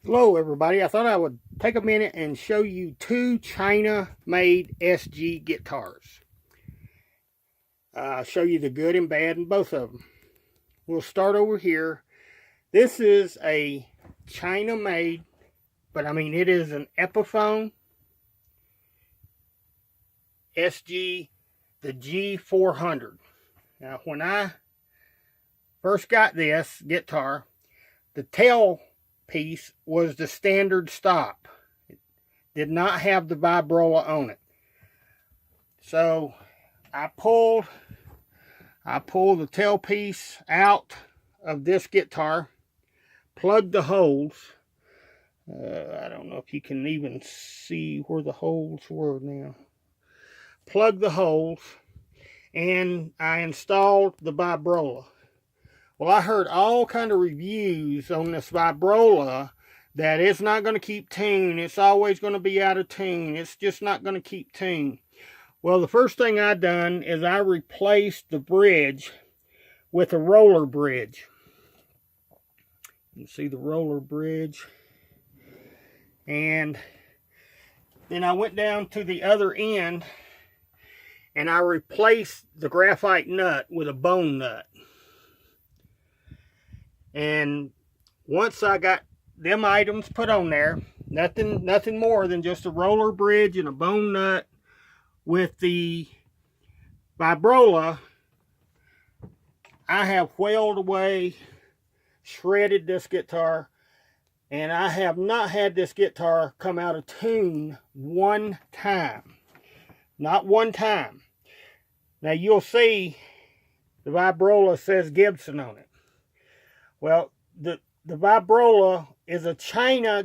Hello everybody, I thought I would take a minute and show you two China-made SG guitars. I'll show you the good and bad in both of them. We'll start over here. This is a China-made, but I mean it is an Epiphone SG, the G400. Now when I first got this guitar, the tail piece was the standard stop. It did not have the vibrola on it. So I pulled the tail piece out of this guitar, plugged the holes. I don't know if you can even see where the holes were now. Plugged the holes and I installed the vibrola. Well, I heard all kind of reviews on this vibrola that it's not going to keep tune. It's always going to be out of tune. It's just not going to keep tune. Well, the first thing I done is I replaced the bridge with a roller bridge. You can see the roller bridge. And then I went down to the other end and I replaced the graphite nut with a bone nut. And once I got them items put on there, nothing more than just a roller bridge and a bone nut with the vibrola, I have whaled away, shredded this guitar, and I have not had this guitar come out of tune one time. Not one time. Now you'll see the vibrola says Gibson on it. Well, the vibrola is a China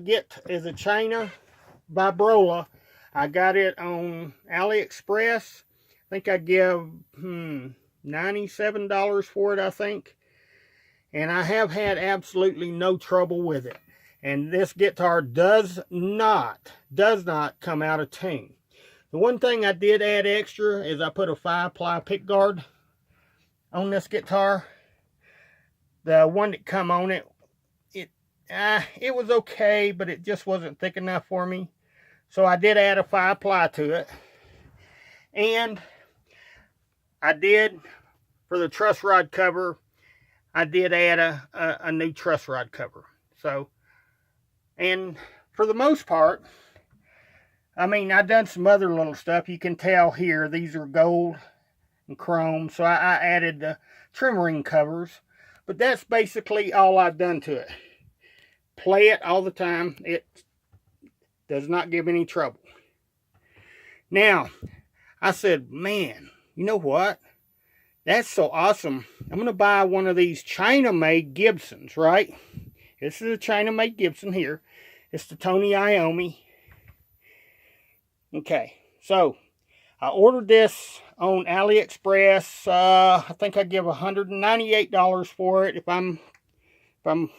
vibrola. I got it on AliExpress. I think I give $97 for it, I think. And I have had absolutely no trouble with it. And this guitar does not come out of tune. The one thing I did add extra is I put a 5-ply pick guard on this guitar. The one that come on it, it was okay, but it just wasn't thick enough for me. So I did add a 5-ply to it. And I did, for the truss rod cover, I did add a new truss rod cover. So, and for the most part, I mean, I've done some other little stuff. You can tell here, these are gold and chrome. So I added the trim ring covers. But that's basically all I've done to it. Play it all the time. It does not give any trouble. Now, I said, man, you know what? That's so awesome. I'm going to buy one of these China-made Gibsons, right? This is a China-made Gibson here. It's the Tony Iommi. Okay, so I ordered this on AliExpress. I think I give $198 for it if I'm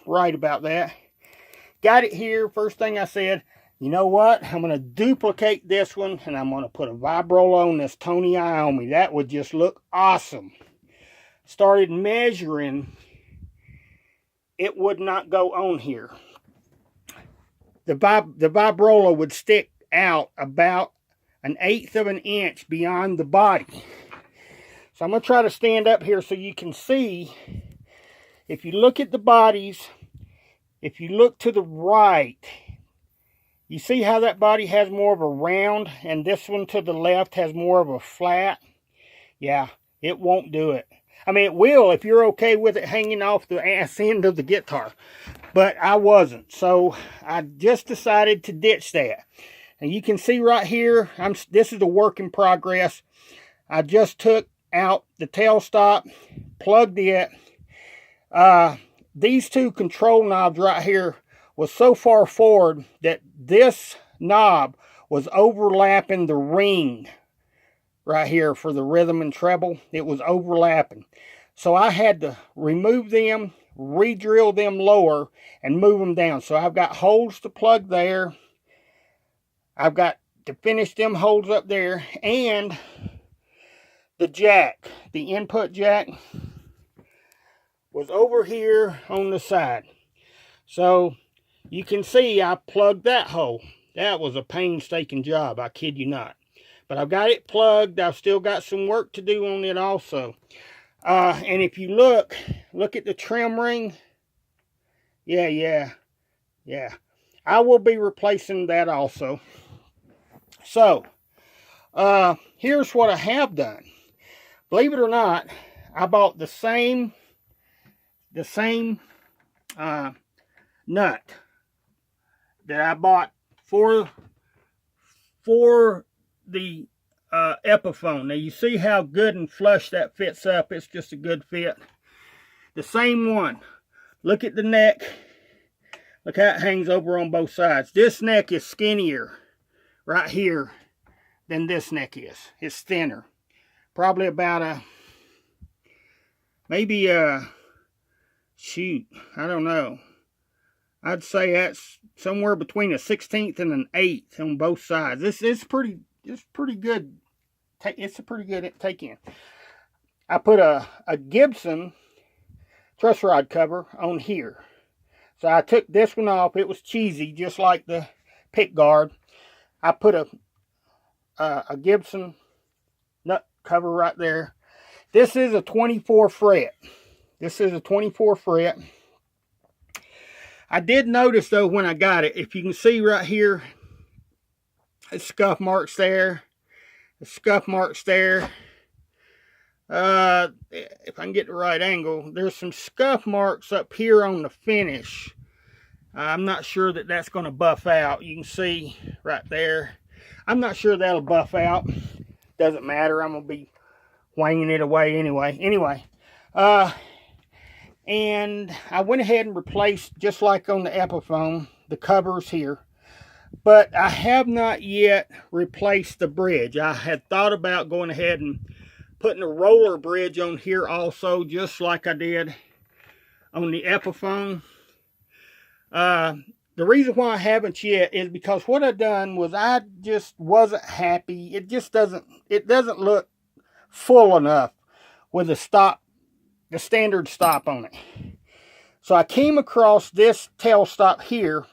right about that. Got it here. First thing I said, you know what? I'm going to duplicate this one and I'm going to put a vibrola on this Tony Iommi. That would just look awesome. Started measuring. It would not go on here. The vibrola would stick out about 1/8 of an inch beyond the body. So I'm going to try to stand up here so you can see. If you look at the bodies, if you look to the right, you see how that body has more of a round and this one to the left has more of a flat? Yeah, it won't do it. I mean, it will if you're okay with it hanging off the ass end of the guitar. But I wasn't. So I just decided to ditch that. And you can see right here, this is a work in progress. I just took out the tail stop, plugged it. These two control knobs right here was so far forward that this knob was overlapping the ring right here for the rhythm and treble. It was overlapping. So I had to remove them, re-drill them lower, and move them down. So I've got holes to plug there. I've got to finish them holes up there, and the jack, the input jack, was over here on the side. So you can see I plugged that hole. That was a painstaking job, I kid you not. But I've got it plugged. I've still got some work to do on it also. And if you look at the trim ring. Yeah. I will be replacing that also. So, here's what I have done. Believe it or not, I bought the same nut that I bought for the Epiphone. Now you see how good and flush that fits up. It's just a good fit. The same one. Look at the neck. Look how it hangs over on both sides. This neck is skinnier right here than this neck is. It's thinner. Probably about maybe shoot, I don't know. I'd say that's somewhere between a 1/16 and an 1/8 on both sides. It's pretty good. It's a pretty good take in. I put a Gibson truss rod cover on here. So I took this one off. It was cheesy, just like the pick guard. I put a Gibson nut cover right there. This is a 24 fret. This is a 24 fret. I did notice though when I got it, if you can see right here, the scuff marks there. The scuff marks there. If I can get the right angle, there's some scuff marks up here on the finish. I'm not sure that that's going to buff out. You can see right there. I'm not sure that'll buff out. Doesn't matter. I'm going to be wanging it away anyway. And I went ahead and replaced, just like on the Epiphone, the covers here. But I have not yet replaced the bridge. I had thought about going ahead and putting a roller bridge on here also, just like I did on the Epiphone. The reason why I haven't yet is because what I've done was I just wasn't happy. It doesn't look full enough with the standard stop on it. So I came across this tail stop here,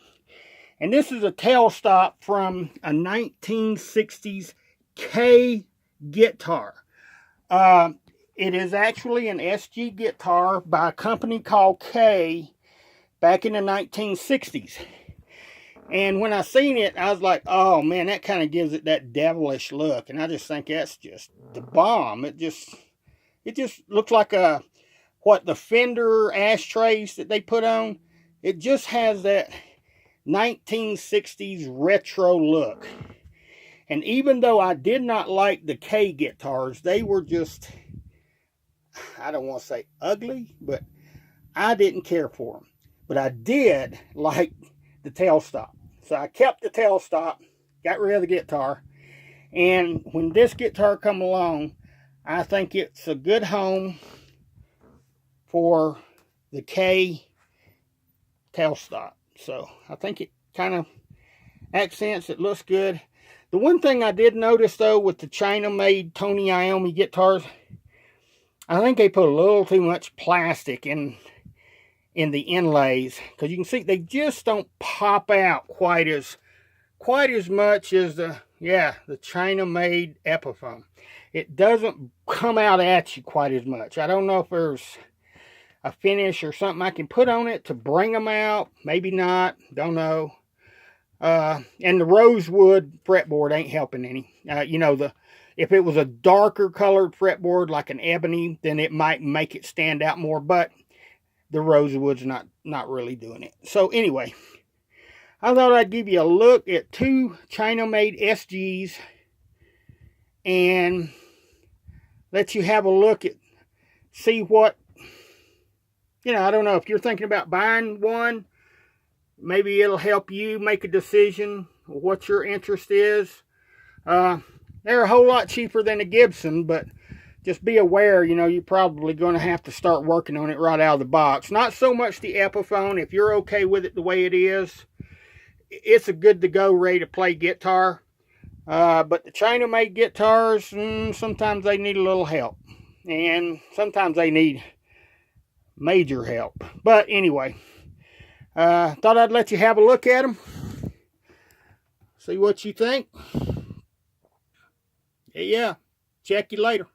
and this is a tail stop from a 1960s K guitar. It is actually an SG guitar by a company called K back in the 1960s. And when I seen it, I was like, oh man, that kind of gives it that devilish look. And I just think that's just the bomb. It just looks like what the Fender ashtrays that they put on. It just has that 1960s retro look. And even though I did not like the K guitars, they were just, I don't want to say ugly, but I didn't care for them. But I did like the tail stop. So I kept the tail stop, got rid of the guitar. And when this guitar come along, I think it's a good home for the K tail stop. So I think it kind of accents, it looks good. The one thing I did notice though with the China-made Tony Iommi guitars, I think they put a little too much plastic in the inlays, because you can see they just don't pop out quite as much as the China-made Epiphone. It doesn't come out at you quite as much. I don't know if there's a finish or something I can put on it to bring them out. Maybe not. Don't know. And the rosewood fretboard ain't helping any. If it was a darker colored fretboard like an ebony, then it might make it stand out more. But the rosewood's not really doing it. So anyway, I thought I'd give you a look at two China-made SGs and let you have a look at, see what, I don't know, if you're thinking about buying one, maybe it'll help you make a decision what your interest is. They're a whole lot cheaper than a Gibson, but just be aware, you're probably going to have to start working on it right out of the box. Not so much the Epiphone. If you're okay with it the way it is, it's a good to go, ready to play guitar. But the China-made guitars, sometimes they need a little help. And sometimes they need major help. But anyway, Thought I'd let you have a look at them. See what you think. Yeah. Check you later.